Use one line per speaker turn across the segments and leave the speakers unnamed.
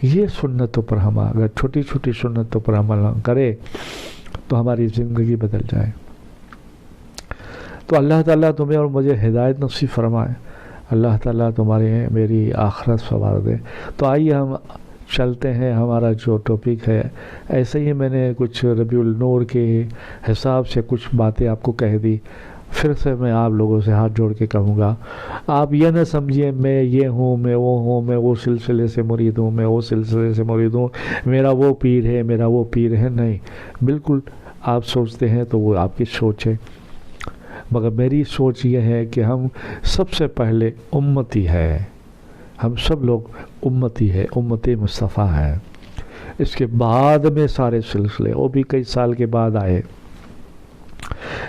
یہ سنتوں پر ہم اگر چھوٹی چھوٹی سنتوں پر عمل کرے تو ہماری زندگی بدل جائے. تو اللہ تعالیٰ تمہیں اور مجھے ہدایت نصیب فرمائے. اللہ تعالیٰ میری آخرت سنوار دے. تو آئیے ہم چلتے ہیں. ہمارا جو ٹاپک ہے ایسے ہی میں نے کچھ ربیع النور کے حساب سے کچھ باتیں آپ کو کہہ دی. پھر سے میں آپ لوگوں سے ہاتھ جوڑ کے کہوں گا، آپ یہ نہ سمجھیے میں یہ ہوں، میں وہ ہوں، میں وہ سلسلے سے مرید ہوں، میں وہ سلسلے سے مرید ہوں، میرا وہ پیر ہے، میرا وہ پیر ہے. نہیں، بالکل آپ سوچتے ہیں تو وہ آپ کی سوچ ہے، مگر میری سوچ یہ ہے کہ ہم سب سے پہلے امتی ہے. ہم سب لوگ امتی ہے، امت مصطفیٰ ہیں. اس کے بعد میں سارے سلسلے، وہ بھی کئی سال کے بعد آئے.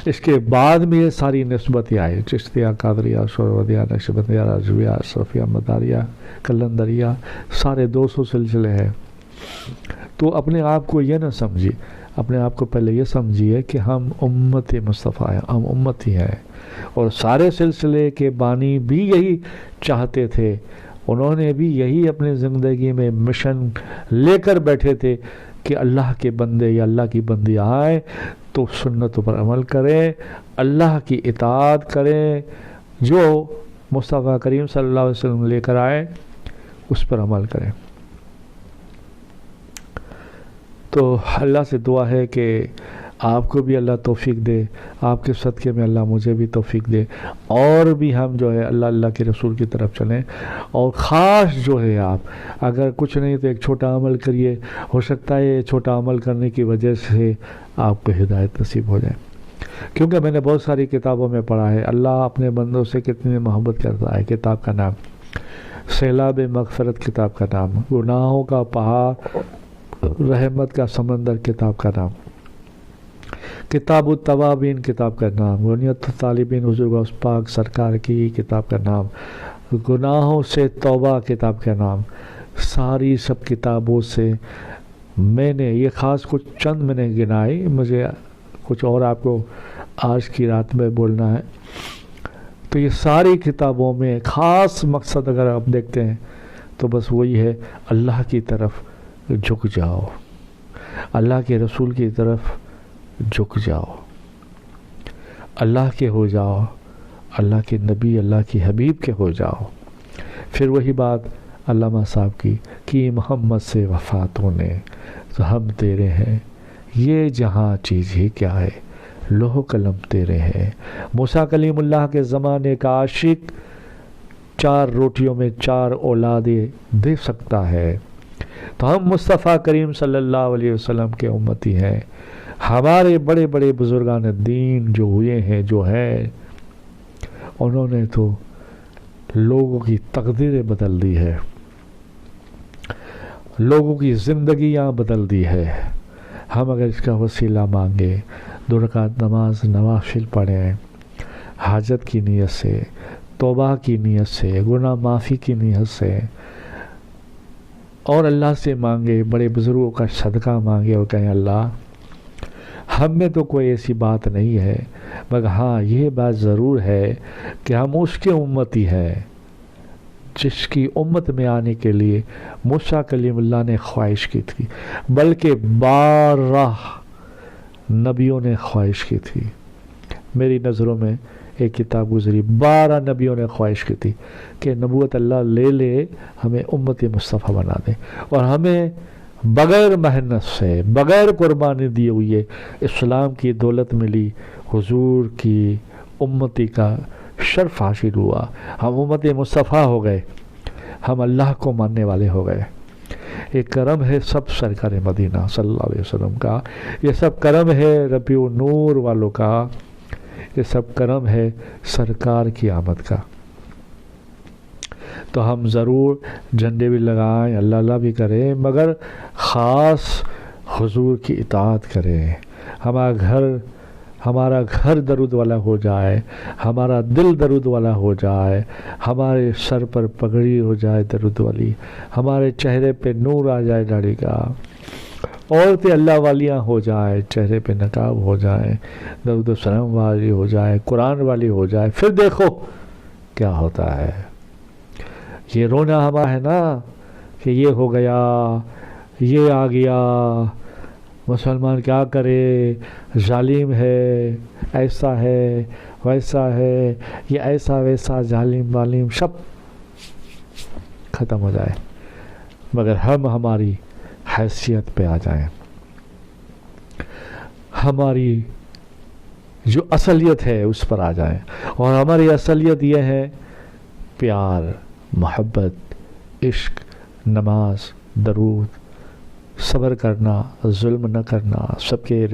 اس کے بعد میں یہ ساری نسبتیں آئے، چشتیہ، قادریہ، سہروردیہ، نقشبندیہ، رضویہ، اشرفیہ، مداریہ، قلندریہ، سارے 200 سلسلے ہیں. تو اپنے آپ کو یہ نہ سمجھیے، اپنے آپ کو پہلے یہ سمجھیے کہ ہم امت مصطفیٰ ہیں، ہم امتی ہیں. اور سارے سلسلے کے بانی بھی یہی چاہتے تھے. انہوں نے بھی یہی اپنے زندگی میں مشن لے کر بیٹھے تھے کہ اللہ کے بندے یا اللہ کی بندی آئے تو سنتوں پر عمل کریں، اللہ کی اطاعت کریں، جو مصطفیٰ کریم صلی اللہ علیہ وسلم لے کر آئے اس پر عمل کریں. تو اللہ سے دعا ہے کہ آپ کو بھی اللہ توفیق دے، آپ کے صدقے میں اللہ مجھے بھی توفیق دے، اور بھی ہم جو ہے اللہ کے رسول کی طرف چلیں. اور خاص جو ہے آپ اگر کچھ نہیں تو ایک چھوٹا عمل کریے، ہو سکتا ہے یہ چھوٹا عمل کرنے کی وجہ سے آپ کو ہدایت نصیب ہو جائے. کیونکہ میں نے بہت ساری کتابوں میں پڑھا ہے اللہ اپنے بندوں سے کتنی محبت کرتا ہے. کتاب کا نام سیلاب مغفرت، کتاب کا نام گناہوں کا پہاڑ، رحمت کا سمندر، کتاب کا نام کتاب التوابین، کتاب کا نام غنیت الطالبین، حضور غوث پاک سرکار کی کتاب کا نام گناہوں سے توبہ، کتاب کا نام. ساری سب کتابوں سے میں نے یہ خاص کچھ چند میں نے گنائی، مجھے کچھ اور آپ کو آج کی رات میں بولنا ہے. تو یہ ساری کتابوں میں خاص مقصد اگر آپ دیکھتے ہیں تو بس وہی ہے، اللہ کی طرف جھک جاؤ، اللہ کے رسول کی طرف جھک جاؤ، اللہ کے ہو جاؤ، اللہ کے نبی، اللہ کی حبیب کے ہو جاؤ. پھر وہی بات علامہ صاحب کی محمد سے وفات ہونے تو ہم تیرے ہیں، یہ جہاں چیز ہی کیا ہے، لوح قلم تیرے ہیں. موسیٰ کلیم اللہ کے زمانے کا عاشق 4 روٹیوں میں 4 اولادیں دے سکتا ہے. تو ہم مصطفیٰ کریم صلی اللہ علیہ وسلم کے امتی ہیں. ہمارے بڑے بڑے بزرگان دین جو ہوئے ہیں، جو ہیں، انہوں نے تو لوگوں کی تقدیریں بدل دی ہے، لوگوں کی زندگیاں بدل دی ہے. ہم اگر اس کا وسیلہ مانگے، 2 رکعت نماز نوافل پڑھیں، حاجت کی نیت سے، توبہ کی نیت سے، گناہ معافی کی نیت سے، اور اللہ سے مانگے، بڑے بزرگوں کا صدقہ مانگے اور کہیں اللہ ہم میں تو کوئی ایسی بات نہیں ہے، مگر ہاں یہ بات ضرور ہے کہ ہم اس کے امتی ہیں جس کی امت میں آنے کے لیے موسیٰ کلیم اللہ نے خواہش کی تھی، بلکہ 12 نبیوں نے خواہش کی تھی. میری نظروں میں ایک کتاب گزری، 12 نبیوں نے خواہش کی تھی کہ نبوت اللہ لے لے، ہمیں امت مصطفیٰ بنا دے، اور ہمیں بغیر محنت سے، بغیر قربانی دیے ہوئے اسلام کی دولت ملی، حضور کی امتی کا شرف حاصل ہوا. ہم امت مصطفیٰ ہو گئے، ہم اللہ کو ماننے والے ہو گئے. ایک کرم ہے سب سرکار مدینہ صلی اللہ علیہ وسلم کا، یہ سب کرم ہے ربیع النور والوں کا، یہ سب کرم ہے سرکار کی آمد کا. تو ہم ضرور جھنڈے بھی لگائیں، اللہ بھی کریں، مگر خاص حضور کی اطاعت کریں. ہمارا گھر ہمارا گھر درود والا ہو جائے، ہمارا دل درود والا ہو جائے، ہمارے سر پر پگڑی ہو جائے درود والی، ہمارے چہرے پہ نور آ جائے داڑھی کا، عورتیں اللہ والیاں ہو جائے، چہرے پہ نقاب ہو جائے، درود و سلام والی ہو جائے، قرآن والی ہو جائے، پھر دیکھو کیا ہوتا ہے۔ یہ رونا ہمارا ہے نا کہ یہ ہو گیا، یہ آ گیا، مسلمان کیا کرے، ظالم ہے، ایسا ہے ویسا ہے، یہ ایسا ویسا ظالم والم سب ختم ہو جائے، مگر ہم ہماری حیثیت پہ آ جائیں، ہماری جو اصلیت ہے اس پر آ جائیں، اور ہماری اصلیت یہ ہے پیار، محبت، عشق، نماز، درود، صبر کرنا، ظلم نہ کرنا، سب کے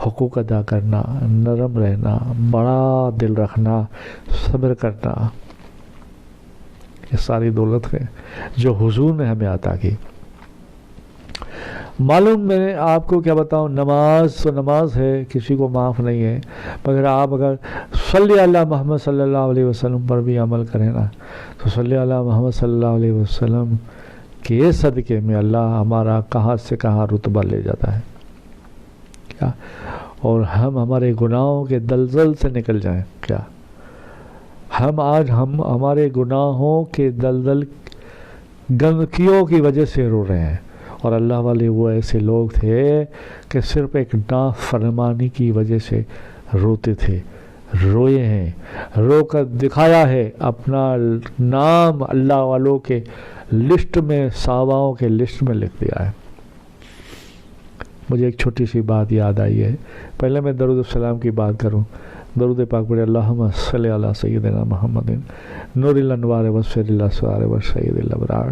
حقوق ادا کرنا، نرم رہنا، بڑا دل رکھنا، صبر کرنا، یہ ساری دولت ہے جو حضور نے ہمیں عطا کی۔ معلوم میں آپ کو کیا بتاؤں، نماز تو نماز ہے، کسی کو معاف نہیں ہے، مگر آپ اگر صلی اللہ محمد صلی اللہ علیہ وسلم پر بھی عمل کریں نا، تو صلی اللہ محمد صلی اللہ علیہ وسلم کے صدقے میں اللہ ہمارا کہاں سے کہاں رتبہ لے جاتا ہے کیا، اور ہم ہمارے گناہوں کے دلدل سے نکل جائیں کیا۔ ہم آج ہمارے گناہوں کے دلدل گندگیوں کی وجہ سے رو رہے ہیں، اور اللہ والے وہ ایسے لوگ تھے کہ صرف ایک نافرمانی کی وجہ سے روتے تھے، روئے ہیں، رو کر دکھایا ہے، اپنا نام اللہ والوں کے لسٹ میں، صحاباؤں کے لسٹ میں لکھ دیا ہے۔ مجھے ایک چھوٹی سی بات یاد آئی ہے، پہلے میں درود السلام کی بات کروں، درود پاک پڑھے، اللہم صلی علی سیدنا محمد نور الانوار وسر الاسرار وسید الابرار۔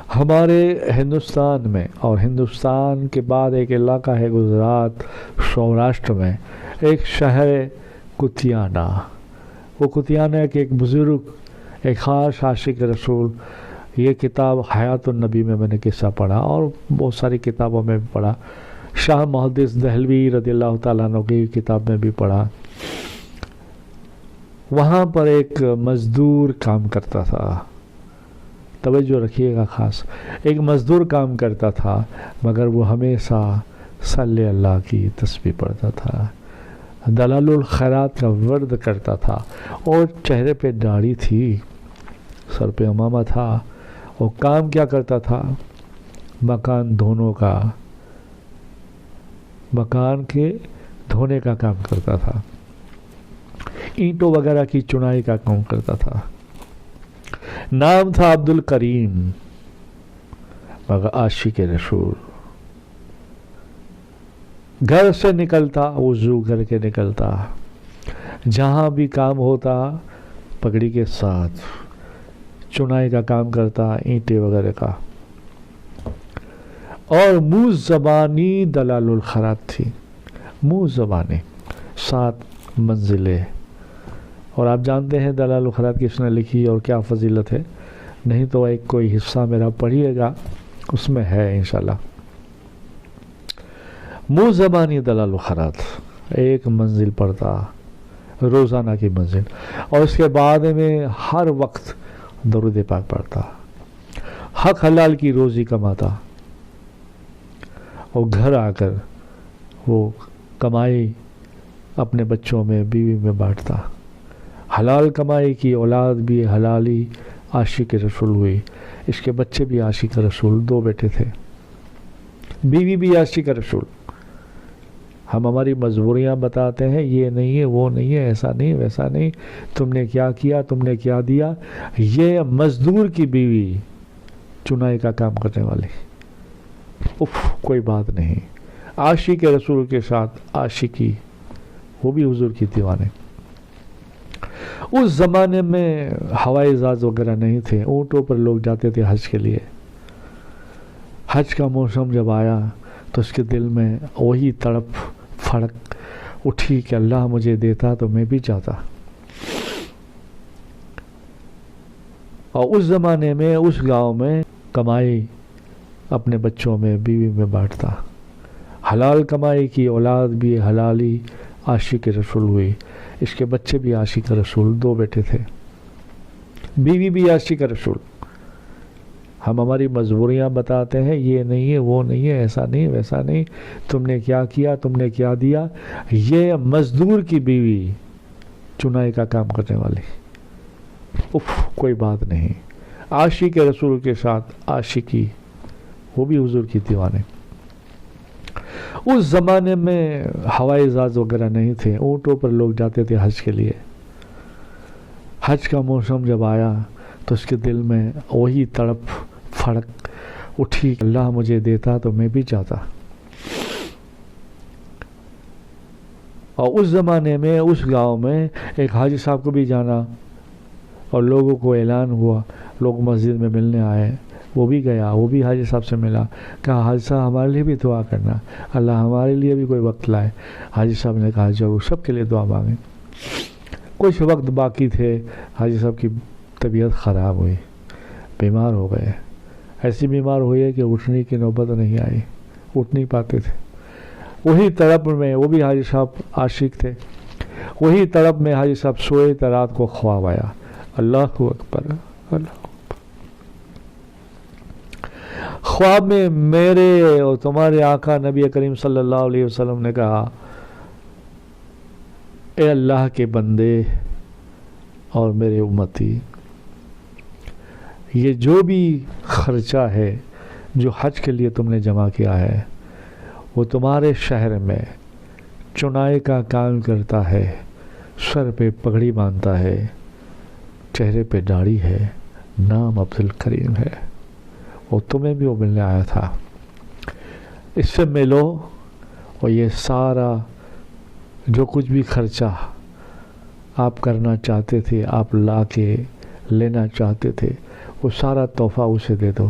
ہمارے ہندوستان میں، اور ہندوستان کے بعد ایک علاقہ ہے گجرات سوراشٹر میں، ایک شہر کتیانہ، وہ کتیانہ کے ایک بزرگ، ایک خاص عاشق رسول، یہ کتاب حیات النبی میں نے قصہ پڑھا، اور بہت ساری کتابوں میں بھی پڑھا، شاہ محدث دہلوی رضی اللہ تعالیٰ عنہ کی کتاب میں بھی پڑھا۔ وہاں پر ایک مزدور کام کرتا تھا، توجہ رکھیے گا خاص، ایک مزدور کام کرتا تھا، مگر وہ ہمیشہ صلی اللہ کی تسبیح پڑھتا تھا، دلال الخیرات کا ورد کرتا تھا، اور چہرے پہ داڑھی تھی، سر پہ عمامہ تھا، اور کام کیا کرتا تھا، مکان کے دھونے کا کام کرتا تھا، اینٹوں وغیرہ کی چنائی کا کام کرتا تھا۔ نام تھا عبد الکریم، مگر عاشق رسول۔ گھر سے نکلتا، وضو کر کے نکلتا، جہاں بھی کام ہوتا پگڑی کے ساتھ، چنائی کا کام کرتا، اینٹیں وغیرہ کا، اور منہ زبانی دلال الخیرات تھی، منہ زبانی، 7 منزلیں۔ اور آپ جانتے ہیں دلال الخیرات کس نے لکھی اور کیا فضیلت ہے، نہیں تو ایک کوئی حصہ میرا پڑھیے گا، اس میں ہے انشاءاللہ۔ منہ زبانی دلال الخیرات، 1 منزل پڑھتا، روزانہ کی منزل، اور اس کے بعد میں ہر وقت درود پاک پڑھتا، حق حلال کی روزی کماتا، اور گھر آ کر وہ کمائی اپنے بچوں میں، بیوی میں بانٹتا، حلال کمائی کی اولاد بھی حلالی عاشق رسول ہوئی، اس کے بچے بھی عاشق رسول، 2 بیٹے تھے، بیوی بھی عاشق رسول۔ ہم ہماری مجبوریاں بتاتے ہیں، یہ نہیں ہے، وہ نہیں ہے، ایسا نہیں، ویسا نہیں، تم نے کیا کیا، تم نے کیا دیا۔ یہ مزدور کی بیوی، چنائی کا کام کرنے والی، کوئی بات نہیں، عاشق رسول کے ساتھ عاشقی، وہ بھی حضور کی دیوانے۔ اس زمانے میں ہوائی جہاز وغیرہ نہیں تھے، اونٹوں پر لوگ جاتے تھے حج کے لیے۔ حج کا موسم جب آیا تو اس کے دل میں وہی تڑپ پھڑک اٹھی کہ اللہ مجھے دیتا تو میں بھی جاتا۔ اور اس زمانے میں اس گاؤں میں کمائی اپنے بچوں میں، بیوی میں بانٹتا، حلال کمائی کی اولاد بھی حلالی عاشق رسول ہوئی. اس کے بچے بھی عاشق رسول، 2 بیٹے تھے، بیوی بھی عاشق رسول. ہم ہماری مجبوریاں بتاتے ہیں، یہ نہیں ہے، وہ نہیں ہے، ایسا نہیں، ویسا نہیں، تم نے کیا کیا، تم نے کیا دیا. یہ مزدور کی بیوی چنائی کا کام کرنے والی، کوئی بات نہیں. عاشق رسول کے ساتھ عاشقی، وہ بھی حضور کی دیوانے. اس زمانے میں ہوائی جہاز وغیرہ نہیں تھے، اونٹوں پر لوگ جاتے تھے حج کے لیے. حج کا موسم جب آیا تو اس کے دل میں وہی تڑپ پھڑک اٹھی، اللہ مجھے دیتا تو میں بھی جاتا. اور اس زمانے میں اس گاؤں میں ایک حاجی صاحب کو بھی جانا، اور لوگوں کو اعلان ہوا، لوگ مسجد میں ملنے آئے، وہ بھی گیا، وہ بھی حاجی صاحب سے ملا، کہا حاجی صاحب ہمارے لیے بھی دعا کرنا، اللہ ہمارے لیے بھی کوئی وقت لائے. حاجی صاحب نے کہا ضرور، سب کے لیے دعا مانگیں. کچھ وقت باقی تھے، حاجی صاحب کی طبیعت خراب ہوئی، بیمار ہو گئے. ایسی بیمار ہوئی ہے کہ اٹھنے کی نوبت نہیں آئی، اٹھ نہیں پاتے تھے. وہی تڑپ میں، وہ بھی حاجی صاحب عاشق تھے، وہی تڑپ میں حاجی صاحب سوئے تو رات کو خواب آیا. اللہ اکبر، اللہ. خواب میں میرے اور تمہارے آقا نبی کریم صلی اللہ علیہ وسلم نے کہا، اے اللہ کے بندے اور میرے امتی، یہ جو بھی خرچہ ہے جو حج کے لیے تم نے جمع کیا ہے، وہ تمہارے شہر میں چنائی کا کام کرتا ہے، سر پہ پگڑی باندھتا ہے، چہرے پہ داڑھی ہے، نام عبدالکریم ہے، اور تمہیں بھی وہ ملنے آیا تھا. اس سے ملو، اور یہ سارا جو کچھ بھی خرچہ آپ کرنا چاہتے تھے، آپ لا کے لینا چاہتے تھے، وہ سارا تحفہ اسے دے دو.